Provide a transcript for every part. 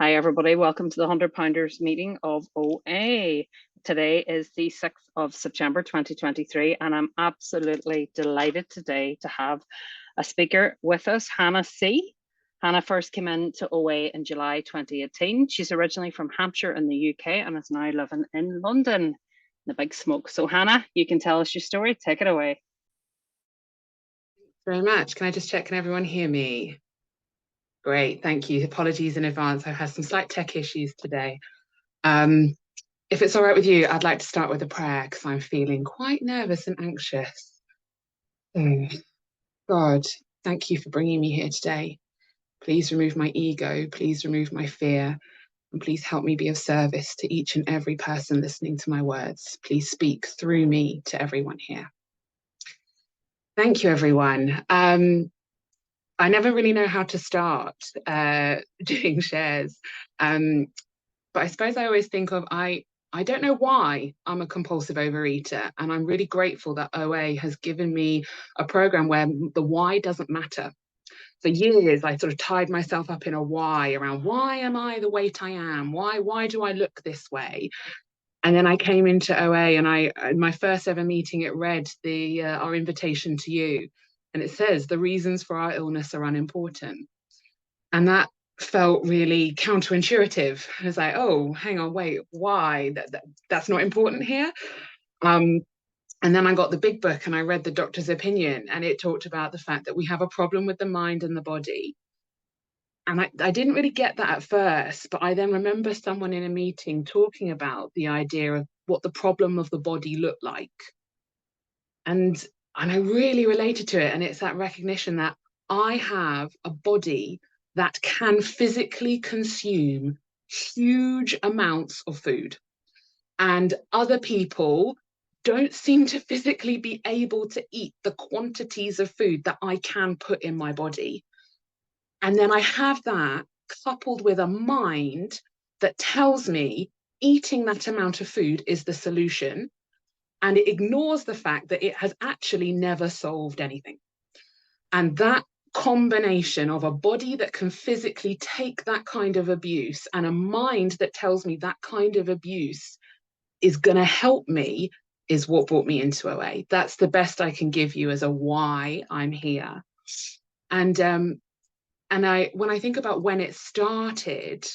Hi, everybody. Welcome to the 100 Pounders meeting of OA. Today is the 6th of September 2023, and I'm absolutely delighted today to have a speaker with us, Hannah C. Hannah first came into OA in July 2018. She's originally from Hampshire in the UK and is now living in London in the big smoke. So, Hannah, you can tell us your story. Take it away. Very much. Can I just check, can everyone hear me? Great, thank you. Apologies in advance. I've had some slight tech issues today. If it's all right with you, I'd like to start with a prayer because I'm feeling quite nervous and anxious. Oh, God, thank you for bringing me here today. Please remove my ego. Please remove my fear. And please help me be of service to each and every person listening to my words. Please speak through me to everyone here. Thank you, everyone. I never really know how to start doing shares. But I suppose I always think of, I don't know why I'm a compulsive overeater. And I'm really grateful that OA has given me a program where the why doesn't matter. For years, I sort of tied myself up in a why around why am I the weight I am? Why do I look this way? And then I came into OA and in my first ever meeting, it read our invitation to you. And it says the reasons for our illness are unimportant. And that felt really counterintuitive. I was like, oh, hang on, wait, why? That's not important here. And then I got the big book and I read the doctor's opinion, and it talked about the fact that we have a problem with the mind and the body. And I didn't really get that at first, but I then remember someone in a meeting talking about the idea of what the problem of the body looked like. And I really related to it. And it's that recognition that I have a body that can physically consume huge amounts of food. And other people don't seem to physically be able to eat the quantities of food that I can put in my body. And then I have that coupled with a mind that tells me eating that amount of food is the solution. And it ignores the fact that it has actually never solved anything. And that combination of a body that can physically take that kind of abuse and a mind that tells me that kind of abuse is going to help me is what brought me into OA. That's the best I can give you as a why I'm here. And when I think about when it started,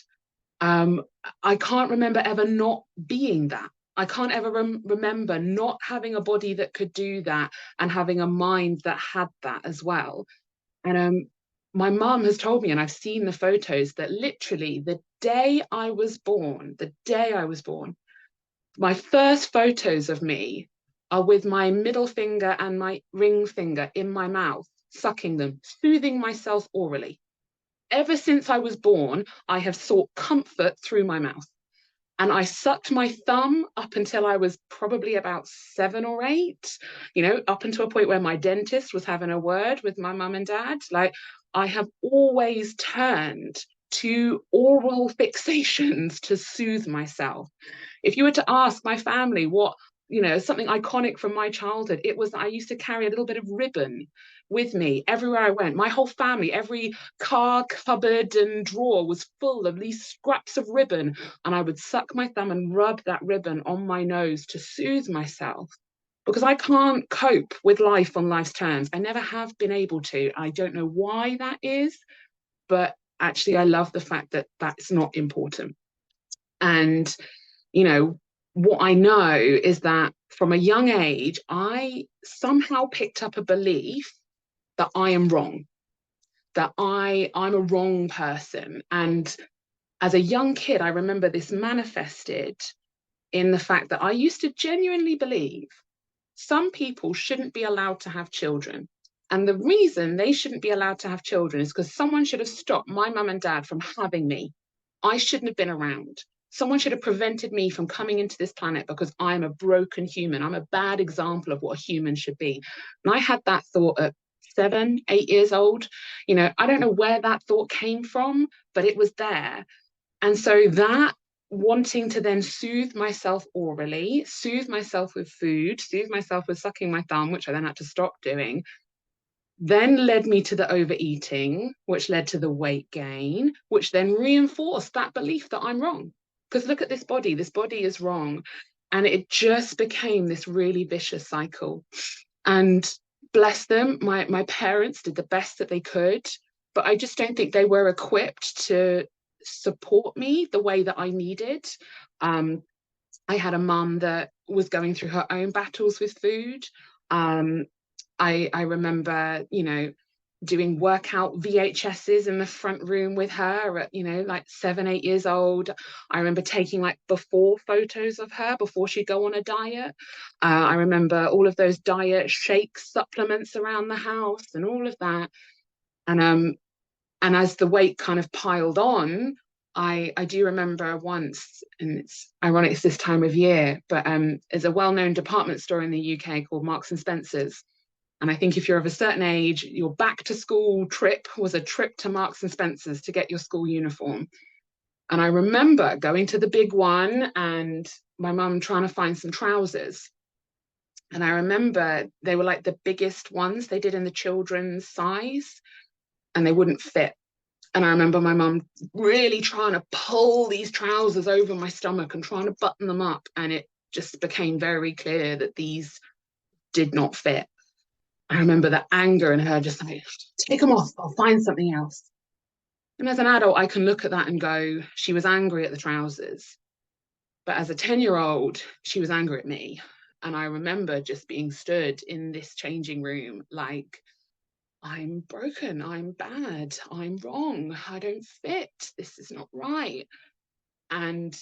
I can't remember ever not being that. I can't ever remember not having a body that could do that and having a mind that had that as well. And my mum has told me, and I've seen the photos, that literally the day I was born, my first photos of me are with my middle finger and my ring finger in my mouth, sucking them, soothing myself orally. Ever since I was born, I have sought comfort through my mouth. And I sucked my thumb up until I was probably about 7 or 8, up until a point where my dentist was having a word with my mum and dad. Like, I have always turned to oral fixations to soothe myself. If you were to ask my family what, something iconic from my childhood, it was that I used to carry a little bit of ribbon with me everywhere I went. My whole family, every car, cupboard, and drawer was full of these scraps of ribbon. And I would suck my thumb and rub that ribbon on my nose to soothe myself because I can't cope with life on life's terms. I never have been able to. I don't know why that is, but actually, I love the fact that that's not important. And, what I know is that from a young age, I somehow picked up a belief that I am wrong, that I'm a wrong person. And as a young kid, I remember this manifested in the fact that I used to genuinely believe some people shouldn't be allowed to have children. And the reason they shouldn't be allowed to have children is because someone should have stopped my mum and dad from having me. I shouldn't have been around. Someone should have prevented me from coming into this planet because I'm a broken human. I'm a bad example of what a human should be. And I had that thought at 7, 8 years old. I don't know where that thought came from, but it was there. And so that wanting to then soothe myself orally, soothe myself with food, soothe myself with sucking my thumb, which I then had to stop doing, then led me to the overeating, which led to the weight gain, which then reinforced that belief that I'm wrong. Because look at this body is wrong. And it just became this really vicious cycle. And bless them, my parents did the best that they could, but I just don't think they were equipped to support me the way that I needed. Um, I had a mum that was going through her own battles with food. Um, I remember, doing workout VHSs in the front room with her at, like 7, 8 years old. I remember taking like before photos of her before she'd go on a diet. I remember all of those diet shakes, supplements around the house and all of that. And as the weight kind of piled on, I do remember once, and it's ironic it's this time of year, but there's a well-known department store in the UK called Marks and Spencer's. And I think if you're of a certain age, your back to school trip was a trip to Marks and Spencer's to get your school uniform. And I remember going to the big one and my mum trying to find some trousers. And I remember they were like the biggest ones they did in the children's size, and they wouldn't fit. And I remember my mum really trying to pull these trousers over my stomach and trying to button them up. And it just became very clear that these did not fit. I remember the anger in her, just like, take them off, I'll find something else. And as an adult, I can look at that and go, she was angry at the trousers. But as a 10-year-old, she was angry at me. And I remember just being stood in this changing room like, I'm broken, I'm bad, I'm wrong, I don't fit, this is not right. And,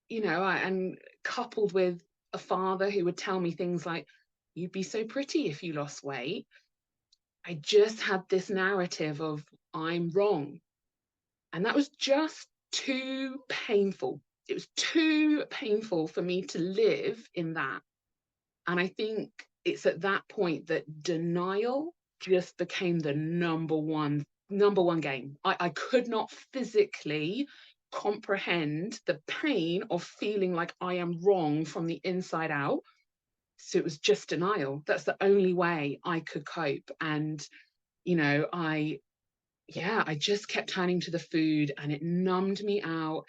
and coupled with a father who would tell me things like, you'd be so pretty if you lost weight. I just had this narrative of I'm wrong. And that was just too painful. It was too painful for me to live in that. And I think it's at that point that denial just became the number one game. I could not physically comprehend the pain of feeling like I am wrong from the inside out. So it was just denial. That's the only way I could cope. And I just kept turning to the food, and it numbed me out,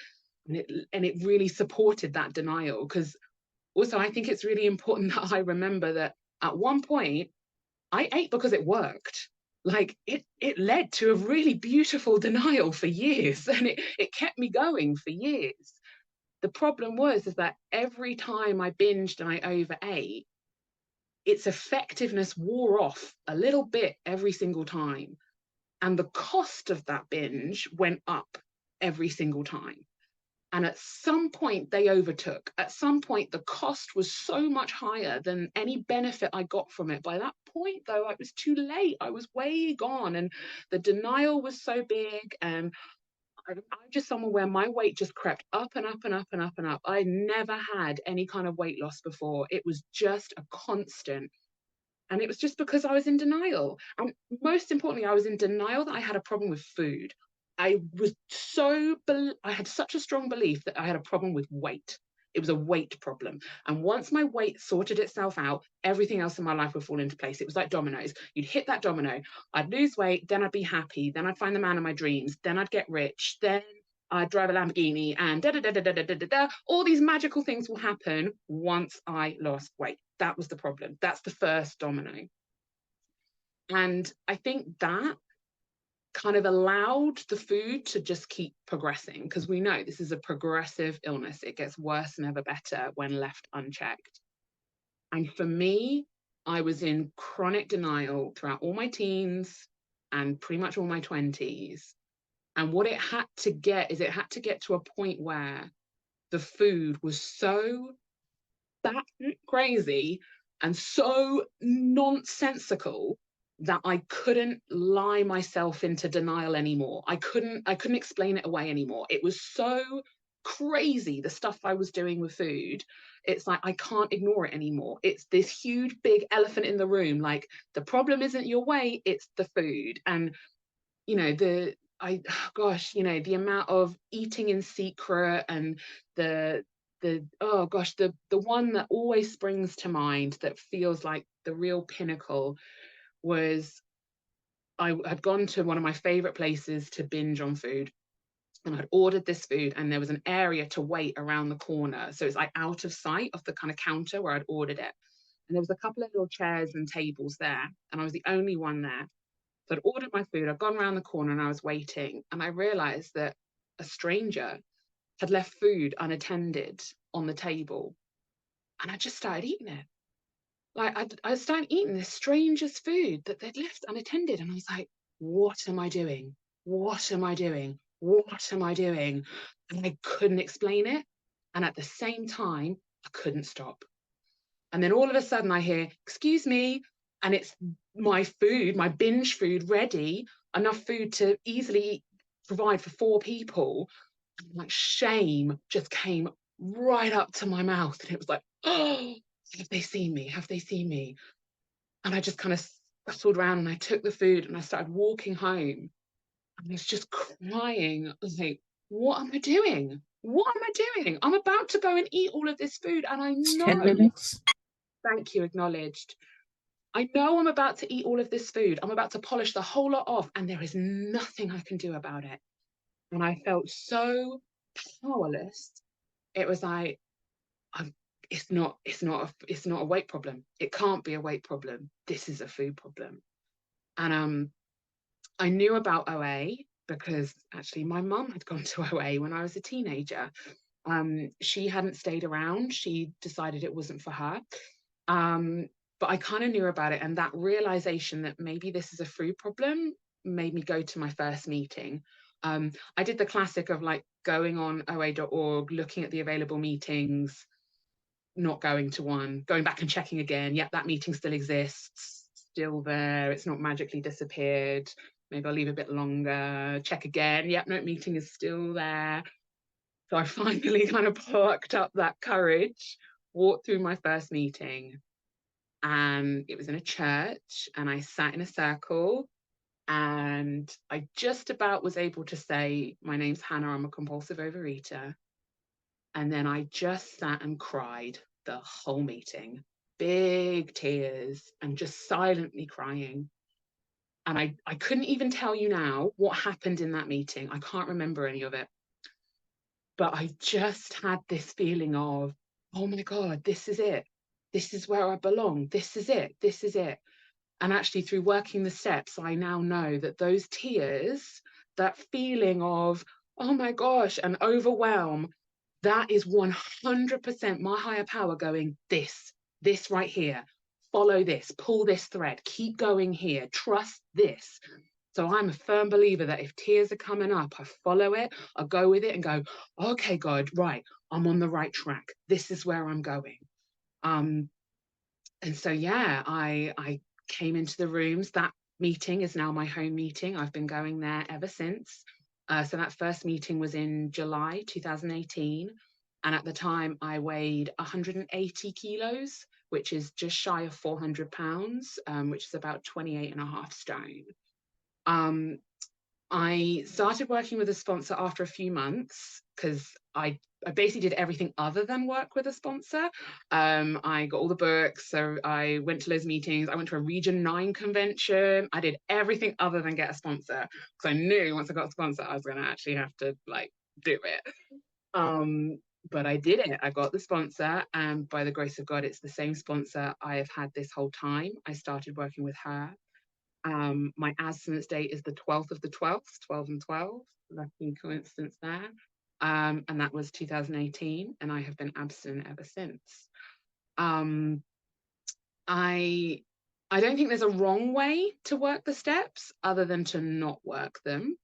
and it really supported that denial. Because also I think it's really important that I remember that at one point I ate because it worked. Like it led to a really beautiful denial for years, and it kept me going for years. The problem was is that every time I binged and I overate, its effectiveness wore off a little bit every single time. And the cost of that binge went up every single time. And at some point, they overtook. At some point, the cost was so much higher than any benefit I got from it. By that point, though, I was too late. I was way gone. And the denial was so big. And I'm just someone where my weight just crept up and up and up and up and up. I never had any kind of weight loss before. It was just a constant. And it was just because I was in denial. And most importantly, I was in denial that I had a problem with food. I had such a strong belief that I had a problem with weight. It was a weight problem. And once my weight sorted itself out, everything else in my life would fall into place. It was like dominoes. You'd hit that domino, I'd lose weight, then I'd be happy, then I'd find the man of my dreams, then I'd get rich, then I'd drive a Lamborghini, and da da da da da da da da. All these magical things will happen once I lost weight. That was the problem. That's the first domino. And I think that kind of allowed the food to just keep progressing, because we know this is a progressive illness. It gets worse, never better when left unchecked. And for me, I was in chronic denial throughout all my teens and pretty much all my 20s. And what it had to get is it had to get to a point where the food was so that crazy and so nonsensical that I couldn't lie myself into denial anymore. I couldn't explain it away anymore. It was so crazy, the stuff I was doing with food. It's like I can't ignore it anymore. It's this huge big elephant in the room. Like, the problem isn't your weight, it's the food. And the the amount of eating in secret, and the one that always springs to mind that feels like the real pinnacle was I had gone to one of my favorite places to binge on food, and I'd ordered this food, and there was an area to wait around the corner. So it's like out of sight of the kind of counter where I'd ordered it. And there was a couple of little chairs and tables there, and I was the only one there. So I'd ordered my food, I'd gone around the corner and I was waiting, and I realized that a stranger had left food unattended on the table, and I just started eating it. Like I started eating this stranger's food that they'd left unattended, and I was like, what am I doing? What am I doing? What am I doing? And I couldn't explain it. And at the same time, I couldn't stop. And then all of a sudden I hear, excuse me, and it's my food, my binge food ready, enough food to easily provide for 4 people. And like shame just came right up to my mouth. And it was like, oh, have they seen me? Have they seen me? And I just kind of scuttled around and I took the food and I started walking home. And I was just crying. I was like, what am I doing? What am I doing? I'm about to go and eat all of this food. And I 10 know, minutes. thank you, acknowledged. I know I'm about to eat all of this food. I'm about to polish the whole lot off, and there is nothing I can do about it. And I felt so powerless. It was like, I'm, it's not a weight problem. It can't be a weight problem. This is a food problem. And I knew about OA because actually my mum had gone to OA when I was a teenager. She hadn't stayed around. She decided it wasn't for her. But I kind of knew about it, and that realization that maybe this is a food problem made me go to my first meeting. I did the classic of like going on oa.org, looking at the available meetings, not going to one, going back and checking again. Yep, that meeting still exists, still there. It's not magically disappeared. Maybe I'll leave a bit longer, check again. Yep, no, meeting is still there. So I finally kind of plucked up that courage, walked through my first meeting, and it was in a church, and I sat in a circle, and I just about was able to say, my name's Hannah, I'm a compulsive overeater. And then I just sat and cried the whole meeting, big tears and just silently crying. And I couldn't even tell you now what happened in that meeting. I can't remember any of it. But I just had this feeling of, oh my God, this is it. This is where I belong. This is it. This is it. And actually, through working the steps, I now know that those tears, that feeling of, oh my gosh, and overwhelm, that is 100% my higher power going, this right here, follow this, pull this thread, keep going here, trust this. So I'm a firm believer that if tears are coming up, I follow it, I go with it and go, okay, God, right, I'm on the right track. This is where I'm going. And so, yeah, I came into the rooms. That meeting is now my home meeting. I've been going there ever since. So that first meeting was in July 2018. And at the time, I weighed 180 kilos, which is just shy of 400 pounds, which is about 28 and a half stone. I started working with a sponsor after a few months because I basically did everything other than work with a sponsor. I got all the books, so I went to those meetings. I went to a Region 9 convention. I did everything other than get a sponsor because I knew once I got a sponsor, I was going to actually have to like do it. But I did it. I got the sponsor, and by the grace of God, it's the same sponsor I have had this whole time. I started working with her. My abstinence date is the 12th of the 12th, 12 and 12. Lucky coincidence there. And that was 2018, and I have been abstinent ever since. I don't think there's a wrong way to work the steps other than to not work them.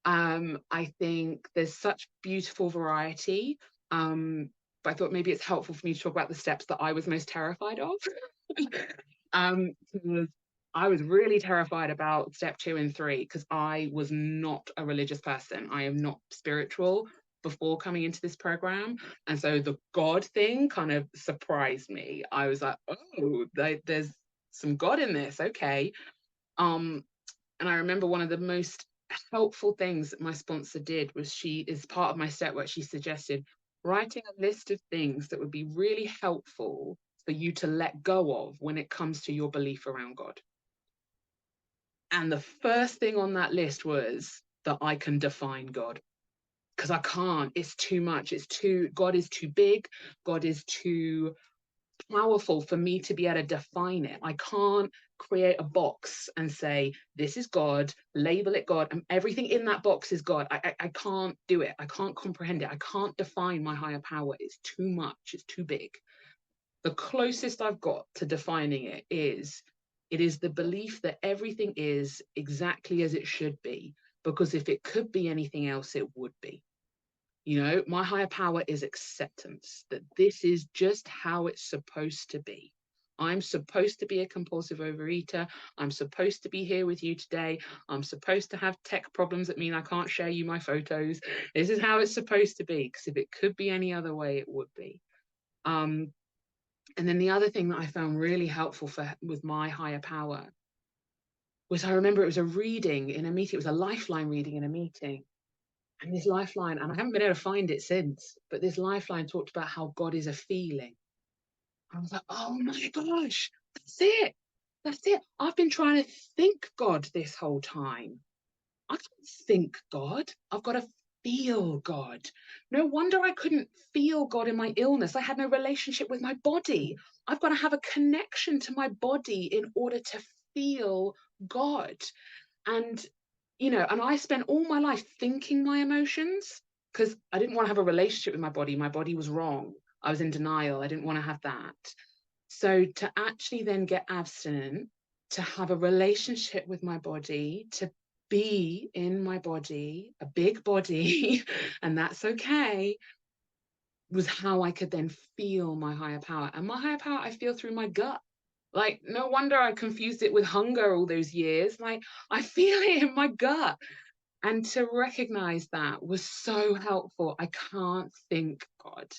I think there's such beautiful variety. But I thought maybe it's helpful for me to talk about the steps that I was most terrified of. Because I was really terrified about step 2 and 3 because I was not a religious person. I am not spiritual before coming into this program. And so the God thing kind of surprised me. I was like, oh, there's some God in this. Okay. And I remember one of the most helpful things that my sponsor did was she, as part of my step work, she suggested writing a list of things that would be really helpful for you to let go of when it comes to your belief around God. And the first thing on that list was that I can define God. Because I can't, it's too much. God is too big. God is too powerful for me to be able to define it. I can't create a box and say, this is God, label it God, and everything in that box is God. I can't do it. I can't comprehend it. I can't define my higher power. It's too much. It's too big. The closest I've got to defining it is the belief that everything is exactly as it should be, because if it could be anything else, it would be. You know, my higher power is acceptance that this is just how it's supposed to be. I'm supposed to be a compulsive overeater. I'm supposed to be here with you today. I'm supposed to have tech problems that mean I can't share you my photos. This is how it's supposed to be, because if it could be any other way, it would be. And then the other thing that I found really helpful with my higher power was, I remember it was a reading in a meeting. It was a lifeline reading in a meeting. And this lifeline, and I haven't been able to find it since, but this lifeline talked about how God is a feeling. I was like, oh my gosh, that's it. That's it. I've been trying to think God this whole time. I can't think God. I've got to feel God. No wonder I couldn't feel God in my illness. I had no relationship with my body. I've got to have a connection to my body in order to feel God. And, you know, and I spent all my life thinking my emotions because I didn't want to have a relationship with my body. My body was wrong. I was in denial. I didn't want to have that. So to actually then get abstinent, to have a relationship with my body, to be in my body, a big body, and that's okay, was how I could then feel my higher power. And my higher power, I feel through my gut. Like, no wonder I confused it with hunger all those years. Like, I feel it in my gut. And to recognize that was so helpful. I can't think God.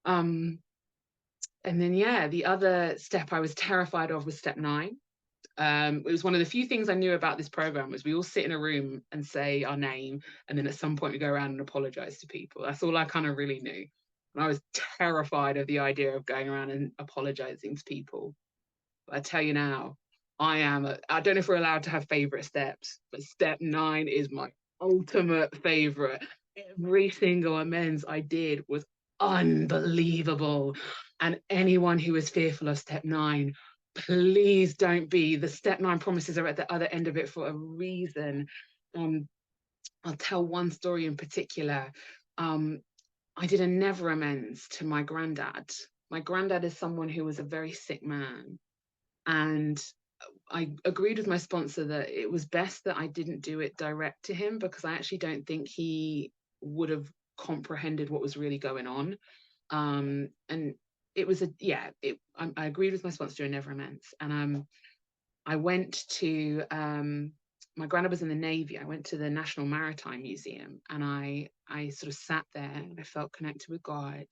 And then, yeah, the other step I was terrified of was step 9. It was one of the few things I knew about this program was we all sit in a room and say our name, and then at some point we go around and apologize to people. That's all I kind of really knew. And I was terrified of the idea of going around and apologizing to people. But I tell you now, I don't know if we're allowed to have favorite steps, but step 9 is my ultimate favorite. Every single amends I did was unbelievable. And anyone who is fearful of step 9, please don't be. The step 9 promises are at the other end of it for a reason. I'll tell one story in particular. I did a never amends to my granddad. My granddad is someone who was a very sick man. And I agreed with my sponsor that it was best that I didn't do it direct to him, because I actually don't think he would have comprehended what was really going on. And it was I agreed with my sponsor to do a never amends. And I went to my granddad was in the Navy. I went to the National Maritime Museum, and I sort of sat there and I felt connected with God.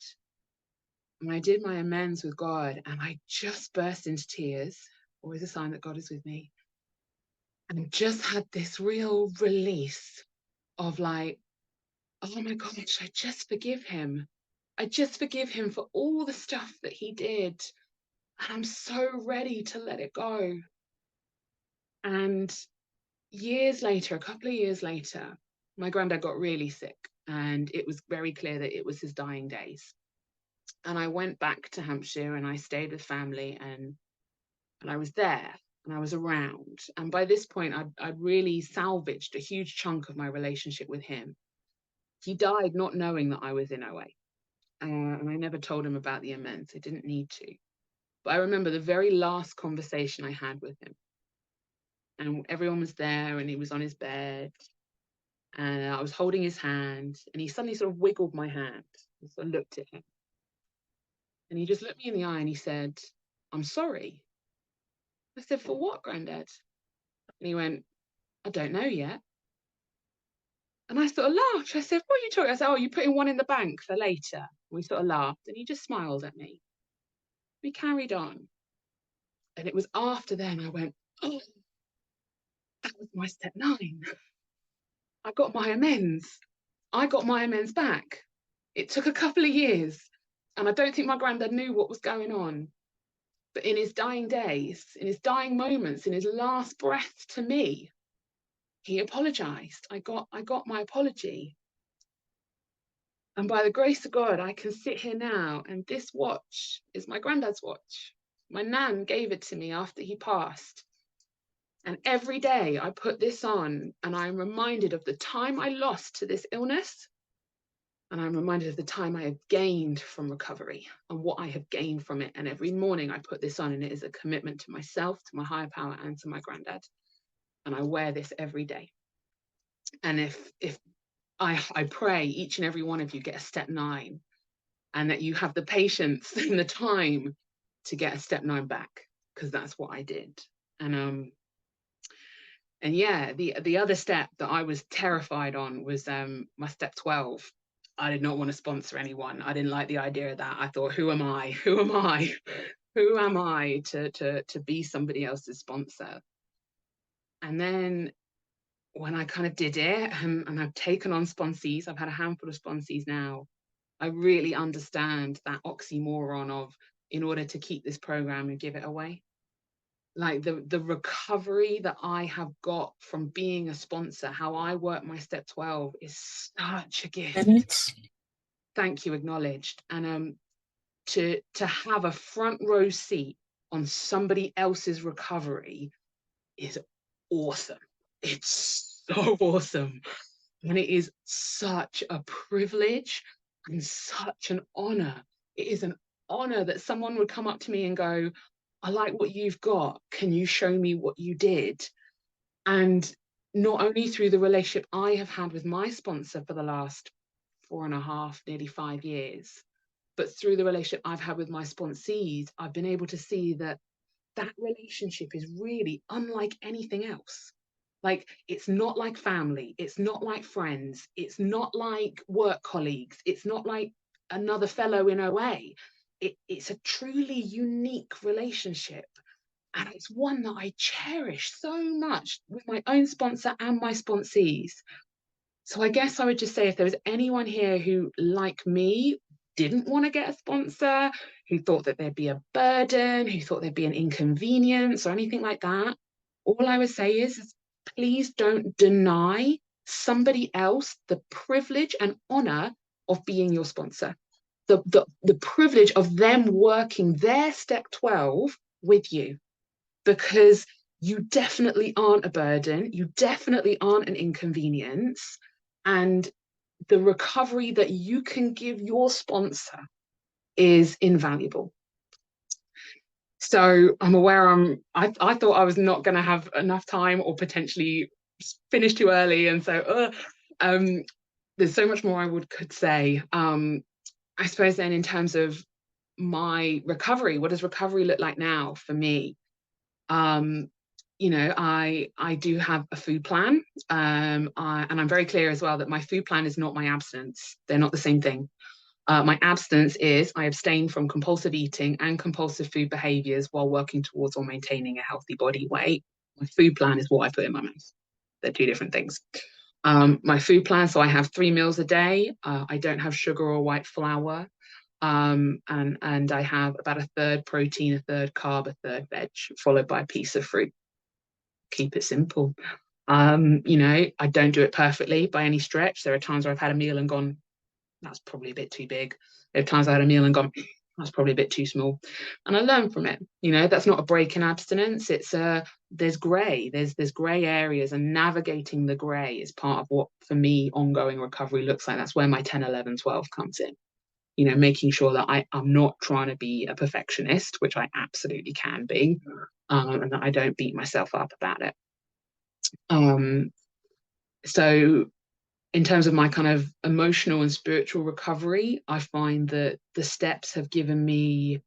And I did my amends with God, and I just burst into tears. Always a sign that God is with me. And just had this real release of like, oh my gosh, I just forgive him. I just forgive him for all the stuff that he did. And I'm so ready to let it go. And a couple of years later, my granddad got really sick, and it was very clear that it was his dying days. And I went back to Hampshire and I stayed with family, and I was there and I was around. And by this point, I'd really salvaged a huge chunk of my relationship with him. He died not knowing that I was in OA. And I never told him about the amends. I didn't need to. But I remember the very last conversation I had with him. And everyone was there, and he was on his bed. And I was holding his hand, and he suddenly sort of wiggled my hand. So I looked at him. And he just looked me in the eye and he said, "I'm sorry." I said, "For what, Granddad?" And he went, "I don't know yet." And I sort of laughed. I said, "What are you talking?" I said, "Oh, you're putting one in the bank for later." And we sort of laughed, and he just smiled at me. We carried on. And it was after then I went, "Oh, that was my step 9. I got my amends. I got my amends back." It took a couple of years, and I don't think my granddad knew what was going on. But in his dying days, in his dying moments, in his last breath to me, he apologized. I got my apology. And by the grace of God, I can sit here now, and this watch is my granddad's watch. My nan gave it to me after he passed. And every day I put this on, and I'm reminded of the time I lost to this illness. And I'm reminded of the time I have gained from recovery and what I have gained from it. And every morning I put this on, and it is a commitment to myself, to my higher power, and to my granddad. And I wear this every day. And if I pray each and every one of you get a step 9, and that you have the patience and the time to get a step 9 back, because that's what I did. And yeah, the other step that I was terrified on was my step 12. I did not want to sponsor anyone. I didn't like the idea of that. I thought, who am I? Who am I? Who am I to be somebody else's sponsor? And then when I kind of did it, and I've taken on sponsees, I've had a handful of sponsees now, I really understand that oxymoron of, in order to keep this program and give it away. Like the recovery that I have got from being a sponsor, how I work my step 12 is such a gift. Thank you, acknowledged. And to have a front row seat on somebody else's recovery is awesome. It's so awesome. And it is such a privilege and such an honor. It is an honor that someone would come up to me and go, I like what you've got. Can you show me what you did? And not only through the relationship I have had with my sponsor for the last 4.5, nearly 5 years, but through the relationship I've had with my sponsees, I've been able to see that that relationship is really unlike anything else. Like, it's not like family, it's not like friends, it's not like work colleagues, it's not like another fellow in OA. It's a truly unique relationship. And it's one that I cherish so much with my own sponsor and my sponsees. So I guess I would just say, if there was anyone here who, like me, didn't want to get a sponsor, who thought that there'd be a burden, who thought there'd be an inconvenience or anything like that, all I would say is please don't deny somebody else the privilege and honor of being your sponsor. The privilege of them working their step 12 with you, because you definitely aren't a burden, you definitely aren't an inconvenience, and the recovery that you can give your sponsor is invaluable. So I'm aware I thought I was not going to have enough time, or potentially finish too early, and so there's so much more I could say. I suppose then, in terms of my recovery, what does recovery look like now for me? You know, I do have a food plan, and I'm very clear as well that my food plan is not my abstinence. They're not the same thing. My abstinence is I abstain from compulsive eating and compulsive food behaviors while working towards or maintaining a healthy body weight. My food plan is what I put in my mouth. They're two different things. My food plan, so I have 3 meals a day. I don't have sugar or white flour. And I have about a third protein, a third carb, a third veg, followed by a piece of fruit. Keep it simple. You know, I don't do it perfectly by any stretch. There are times where I've had a meal and gone, that's probably a bit too big. There are times I had a meal and gone, that's probably a bit too small. And I learn from it. You know, that's not a break in abstinence. It's there's grey. There's grey areas, and navigating the grey is part of what, for me, ongoing recovery looks like. That's where my 10, 11, 12 comes in. You know, making sure that I'm not trying to be a perfectionist, which I absolutely can be, and that I don't beat myself up about it. So in terms of my kind of emotional and spiritual recovery, I find that the steps have given me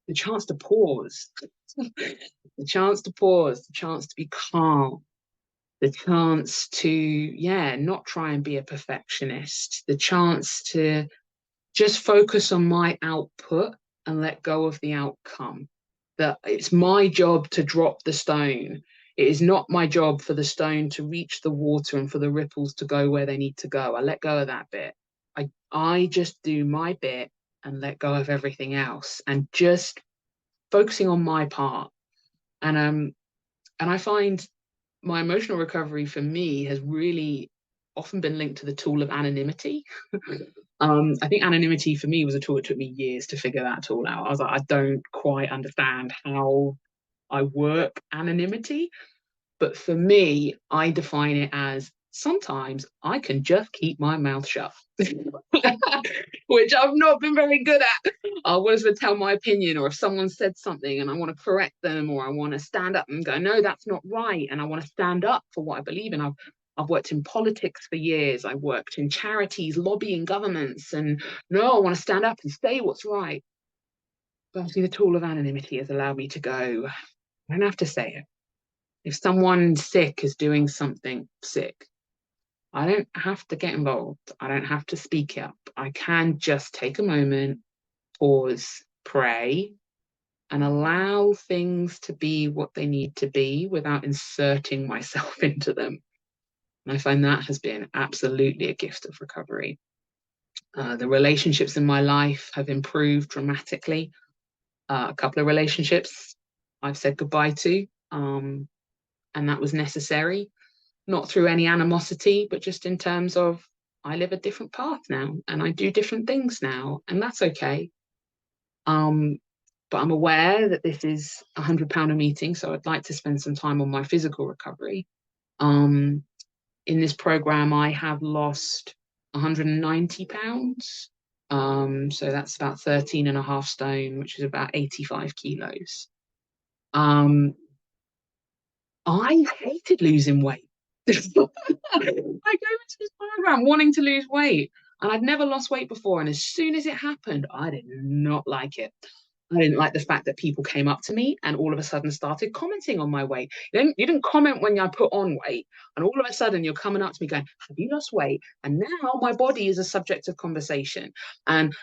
the chance to pause, the chance to pause, the chance to be calm, the chance to, yeah, not try and be a perfectionist, the chance to just focus on my output and let go of the outcome. That it's my job to drop the stone. It is not my job for the stone to reach the water and for the ripples to go where they need to go. I let go of that bit. I just do my bit and let go of everything else and just focusing on my part. And I find my emotional recovery for me has really often been linked to the tool of anonymity. I think anonymity for me was a tool. It took me years to figure that tool out. I was like, I don't quite understand how I work anonymity. But for me, I define it as sometimes I can just keep my mouth shut, which I've not been very good at. I always would tell my opinion, or if someone said something and I want to correct them, or I want to stand up and go, no, that's not right. And I want to stand up for what I believe in. I've worked in politics for years. I worked in charities, lobbying governments, and no, I want to stand up and say what's right. But actually, the tool of anonymity has allowed me to go, I don't have to say it. If someone sick is doing something sick, I don't have to get involved. I don't have to speak up. I can just take a moment, pause, pray, and allow things to be what they need to be without inserting myself into them. And I find that has been absolutely a gift of recovery. The relationships in my life have improved dramatically. A couple of relationships I've said goodbye to, and that was necessary, not through any animosity, but just in terms of I live a different path now and I do different things now, and that's okay. But I'm aware that this is £100 a meeting, so I'd like to spend some time on my physical recovery. In this program, I have lost £190. So that's about 13 and a half stone, which is about 85 kilos. I hated losing weight. I go into this program wanting to lose weight, and I'd never lost weight before. And as soon as it happened, I did not like it. I didn't like the fact that people came up to me and all of a sudden started commenting on my weight. You didn't comment when I put on weight, and all of a sudden you're coming up to me going, "Have you lost weight?" And now my body is a subject of conversation. And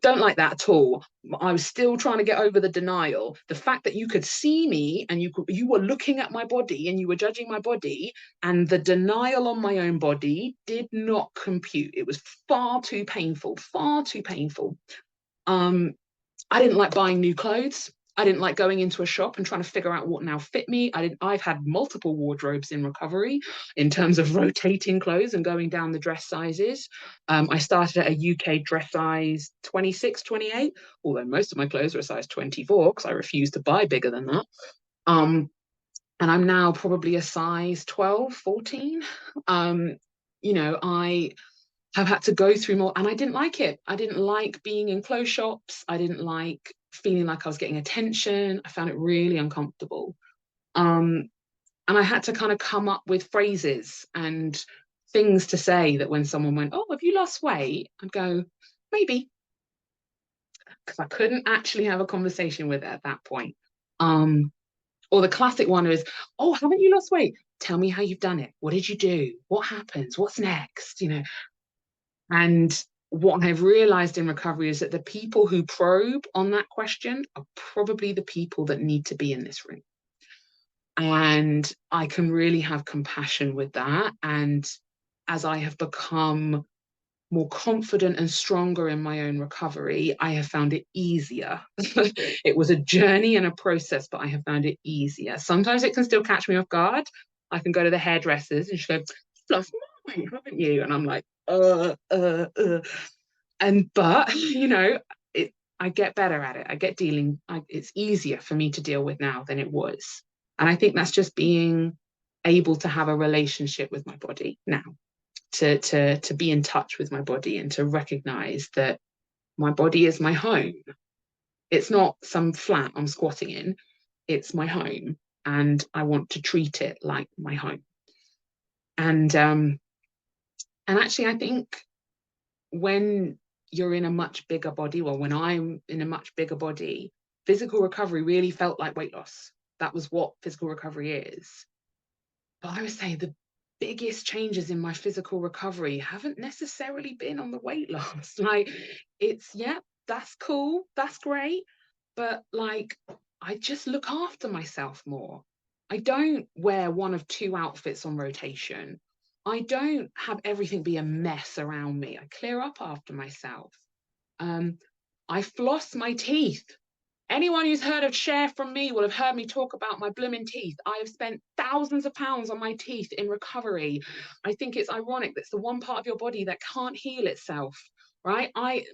don't like that at all. I was still trying to get over the denial. The fact that you could see me and you were looking at my body and you were judging my body, and the denial on my own body did not compute. It was far too painful, far too painful. I didn't like buying new clothes. I didn't like going into a shop and trying to figure out what now fit me. I've had multiple wardrobes in recovery in terms of rotating clothes and going down the dress sizes. I started at a UK dress size 26, 28, although most of my clothes were a size 24 because I refused to buy bigger than that. And I'm now probably a size 12, 14. I have had to go through more, and I didn't like it. I didn't like being in clothes shops. I didn't like feeling like I was getting attention. I found it really uncomfortable. And I had to kind of come up with phrases and things to say that when someone went, "Oh, have you lost weight?" I'd go, "Maybe," because I couldn't actually have a conversation with it at that point. Or the classic one is, "Oh, haven't you lost weight? Tell me how you've done it. What did you do? What happens? What's next?" And what I've realized in recovery is that the people who probe on that question are probably the people that need to be in this room. And I can really have compassion with that. And as I have become more confident and stronger in my own recovery, I have found it easier. It was a journey and a process, but I have found it easier. Sometimes it can still catch me off guard. I can go to the hairdressers and she go, "Lost more weight, haven't you?" And I'm like, but I get better at it. I get dealing. It's easier for me to deal with now than it was. And I think that's just being able to have a relationship with my body now, to be in touch with my body and to recognize that my body is my home. It's not some flat I'm squatting in. It's my home, and I want to treat it like my home. And actually, I think when you're in a much bigger body, well, when I'm in a much bigger body, physical recovery really felt like weight loss. That was what physical recovery is. But I would say the biggest changes in my physical recovery haven't necessarily been on the weight loss. Yeah, that's cool, that's great, but I just look after myself more. I don't wear one of two outfits on rotation. I don't have everything be a mess around me. I clear up after myself. I floss my teeth. Anyone who's heard of Share From Me will have heard me talk about my blooming teeth. I have spent thousands of pounds on my teeth in recovery. I think it's ironic that's the one part of your body that can't heal itself, right? I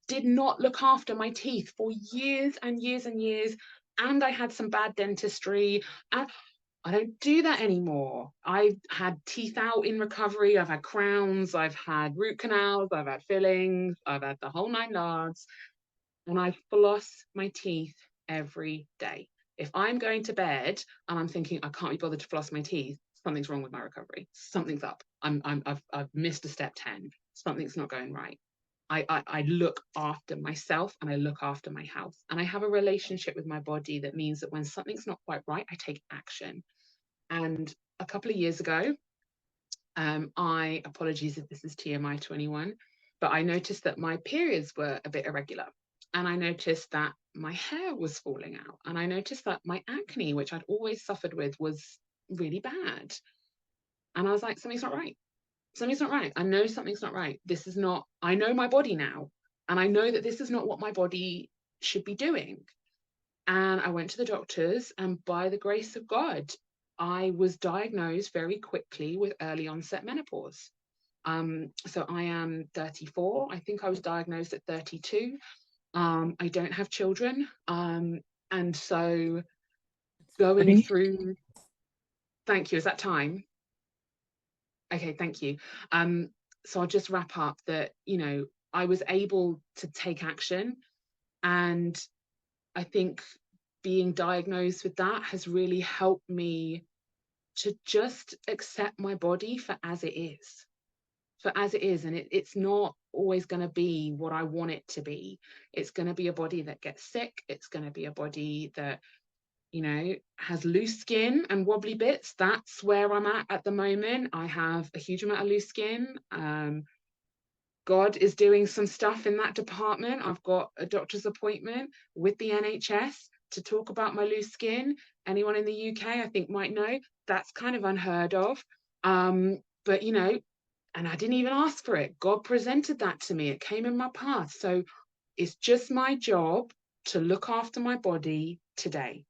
did not look after my teeth for years and years and years, and I had some bad dentistry, and I don't do that anymore. I've had teeth out in recovery. I've had crowns, I've had root canals, I've had fillings, I've had the whole 9 yards. And I floss my teeth every day. If I'm going to bed and I'm thinking I can't be bothered to floss my teeth, something's wrong with my recovery. Something's up. I've missed a step 10. Something's not going right. I look after myself and I look after my health. And I have a relationship with my body that means that when something's not quite right, I take action. And a couple of years ago, apologies if this is TMI 21, but I noticed that my periods were a bit irregular. And I noticed that my hair was falling out. And I noticed that my acne, which I'd always suffered with, was really bad. And I was like, something's not right. Something's not right. I know something's not right. This is not, I know my body now. And I know that this is not what my body should be doing. And I went to the doctors, and by the grace of God, I was diagnosed very quickly with early onset menopause. So I am 34. I think I was diagnosed at 32. I don't have children. And so going through, thank you, is that time? Okay, thank you. So I'll just wrap up that, you know, I was able to take action, and I think being diagnosed with that has really helped me to just accept my body for as it is. And it's not always going to be what I want it to be. It's going to be a body that gets sick. It's going to be a body that, you know, has loose skin and wobbly bits. That's where I'm at the moment. I have a huge amount of loose skin. God is doing some stuff in that department. I've got a doctor's appointment with the NHS to talk about my loose skin. Anyone in the UK, I think, might know that's kind of unheard of. But, you know, and I didn't even ask for it. God presented that to me. It came in my path. So it's just my job to look after my body today,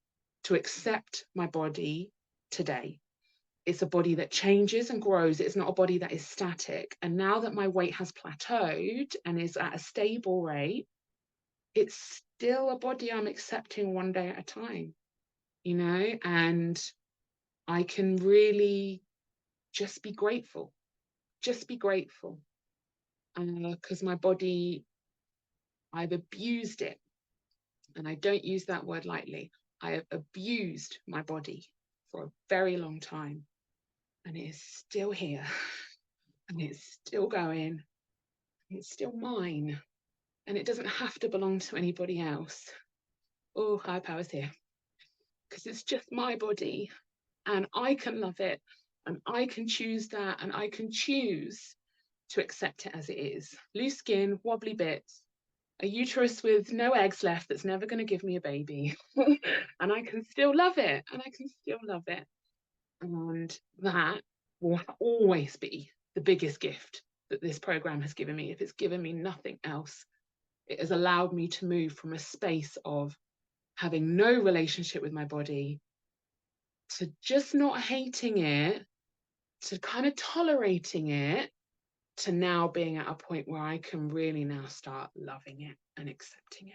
to accept my body today. It's a body that changes and grows. It's not a body that is static. And now that my weight has plateaued and is at a stable rate, it's still a body I'm accepting one day at a time, you know, and I can really just be grateful. Just be grateful. Because my body, I've abused it. And I don't use that word lightly. I have abused my body for a very long time. And it is still here, and it's still going, it's still mine, and it doesn't have to belong to anybody else. Oh, higher powers here, because it's just my body, and I can love it, and I can choose that, and I can choose to accept it as it is. Loose skin, wobbly bits, a uterus with no eggs left that's never going to give me a baby, and I can still love it, and I can still love it. And that will always be the biggest gift that this program has given me. If it's given me nothing else, it has allowed me to move from a space of having no relationship with my body to just not hating it, to kind of tolerating it, to now being at a point where I can really now start loving it and accepting it.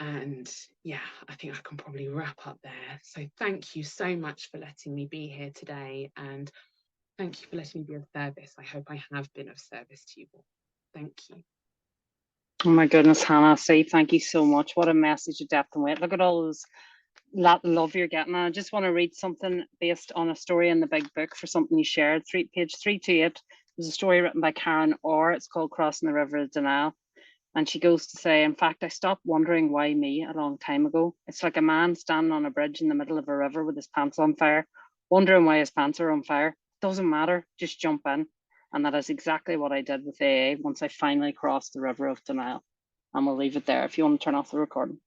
And yeah, I think I can probably wrap up there. So thank you so much for letting me be here today. And thank you for letting me be of service. I hope I have been of service to you all. Thank you. Oh my goodness, Hannah, say thank you so much. What a message of depth and weight. Look at all those, that love you're getting. And I just want to read something based on a story in the big book for something you shared. Page 328. There's a story written by Karen Orr. It's called Crossing the River of Denial. And she goes to say, in fact, I stopped wondering why me a long time ago. It's like a man standing on a bridge in the middle of a river with his pants on fire, wondering why his pants are on fire. Doesn't matter, just jump in. And that is exactly what I did with AA once I finally crossed the river of denial. And we'll leave it there if you want to turn off the recording.